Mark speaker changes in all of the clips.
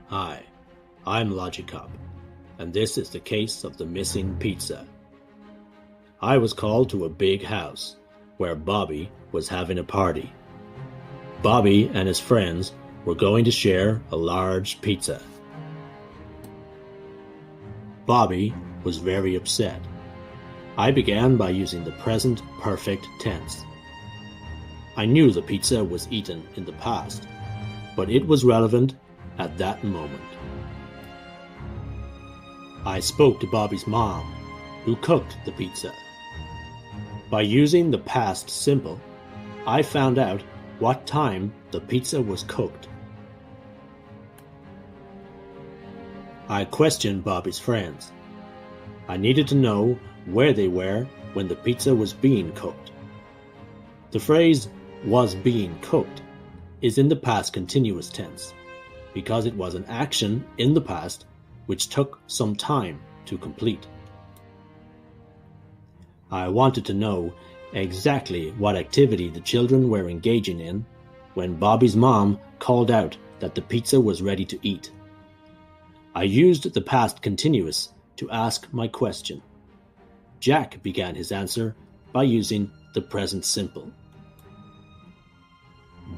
Speaker 1: Hi, I'm LogiCop, and this is the case of the missing pizza. I was called to a big house where Bobby was having a party. Bobby and his friends were going to share a large pizza. Bobby was very upset. I began by using the present perfect tense. I knew the pizza was eaten in the past, but it was relevant at that moment. I spoke to Bobby's mom, who cooked the pizza. By using the past simple, I found out what time the pizza was cooked. I questioned Bobby's friends. I needed to know where they were when the pizza was being cooked. The phrase "was being cooked" is in the past continuous tense, because it was an action in the past which took some time to complete. I wanted to know exactly what activity the children were engaging in when Bobby's mom called out that the pizza was ready to eat. I used the past continuous to ask my question. Jack began his answer by using the present simple.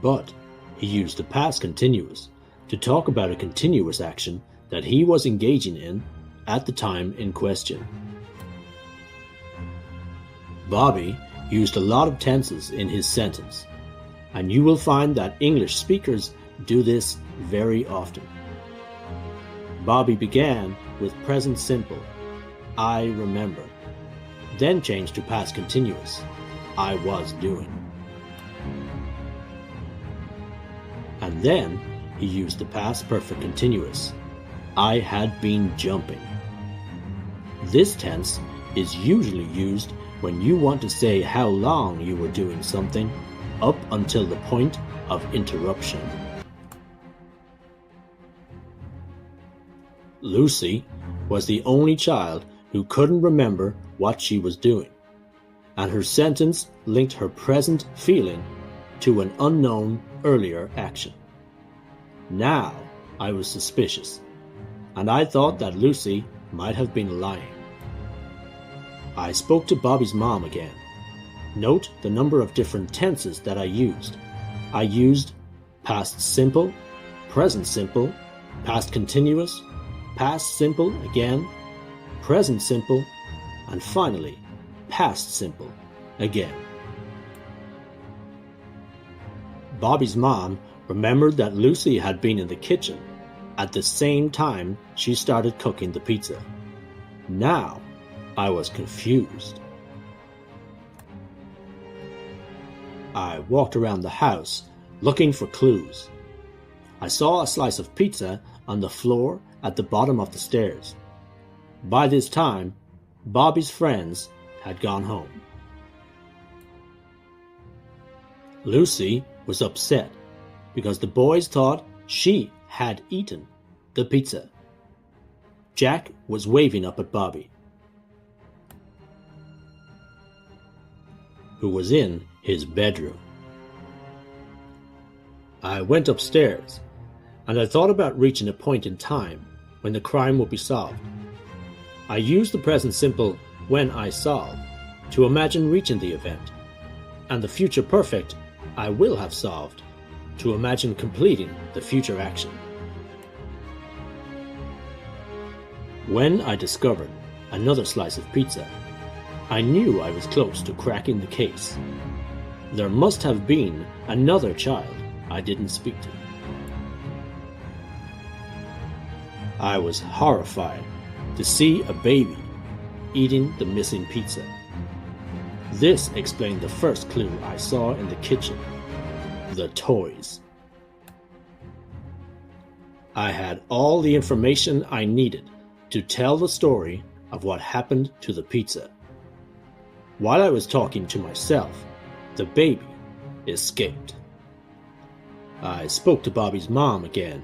Speaker 1: But he used the past continuous to talk about a continuous action that he was engaging in at the time in question. Bobby used a lot of tenses in his sentence, and you will find that English speakers do this very often. Bobby began with present simple, I remember, then changed to past continuous, I was doing. And then he used the past perfect continuous, I had been jumping. This tense is usually used when you want to say how long you were doing something up until the point of interruption. Lucy was the only child who couldn't remember what she was doing, and her sentence linked her present feeling to an unknown earlier action. Now I was suspicious, and I thought that Lucy might have been lying. I spoke to Bobby's mom again. Note the number of different tenses that I used. I used past simple, present simple, past continuous, past simple again, present simple, and finally, past simple again. Bobby's mom remembered that Lucy had been in the kitchen at the same time she started cooking the pizza. Now, I was confused. I walked around the house looking for clues. I saw a slice of pizza on the floor at the bottom of the stairs. By this time, Bobby's friends had gone home. Lucy was upset because the boys thought she had eaten the pizza. Jack was waving up at Bobby, who was in his bedroom. I went upstairs, and I thought about reaching a point in time when the crime would be solved. I used the present simple when I solve to imagine reaching the event, and the future perfect I will have solved to imagine completing the future action. When I discovered another slice of pizza, I knew I was close to cracking the case. There must have been another child I didn't speak to. I was horrified to see a baby eating the missing pizza. This explained the first clue I saw in the kitchen: the toys. I had all the information I needed to tell the story of what happened to the pizza. While I was talking to myself, the baby escaped. I spoke to Bobby's mom again,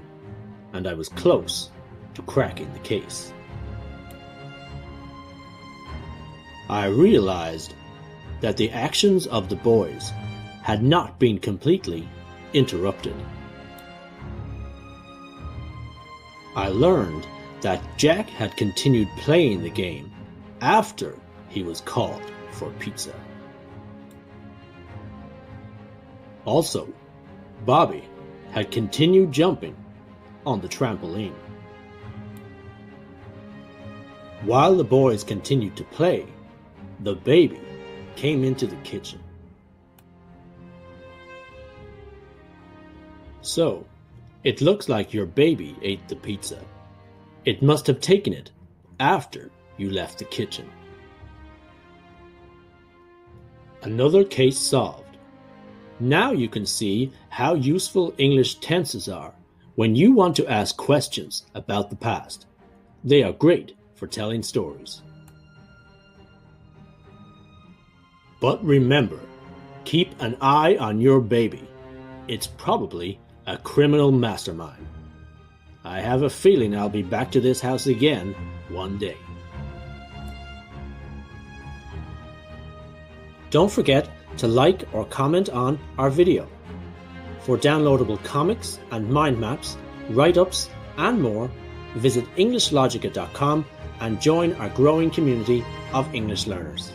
Speaker 1: and I was close to cracking the case. I realized that the actions of the boys had not been completely interrupted. I learned that Jack had continued playing the game after he was called for pizza. Also, Bobby had continued jumping on the trampoline. While the boys continued to play, the baby came into the kitchen. So, it looks like your baby ate the pizza. It must have taken it after you left the kitchen. Another case solved. Now you can see how useful English tenses are when you want to ask questions about the past. They are great for telling stories. But remember, keep an eye on your baby. It's probably a criminal mastermind. I have a feeling I'll be back to this house again one day. Don't forget to like or comment on our video. For downloadable comics and mind maps, write-ups and more, visit EnglishLogica.com and join our growing community of English learners.